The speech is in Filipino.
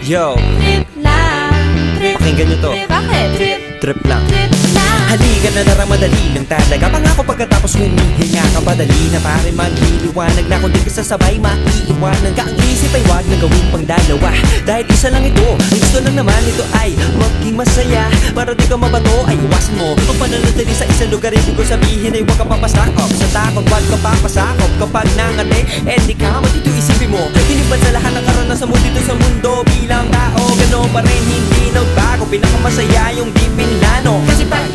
Yo, Trip lang, trip. pakinggan nyo to. Bakit? Trip, Trip lang. trip lang. Halika na darang madali lang talaga. Pangako pagkatapos humihinga ka padali na pare magliliwanag na kung di ka sasabay maiiwanan ka. Ang isip ay wag na gawin pang dalawa dahil isa lang ito. Ang gusto lang naman ito ay maging masaya. Para di ka mabato ay iwasan mo ang pananatili sa isang lugar. Ibig ko sabihin ay wag ka papasakop sa takot. Wag ka papasakop kapag nangate eh di ka matito isipin mo. Hinibad sa lahat ng karanasan mo dito sa mundo bilang tao. Gano'n pa rin hindi nagbago. Pinakamasaya yung di pinlano. Kasi pag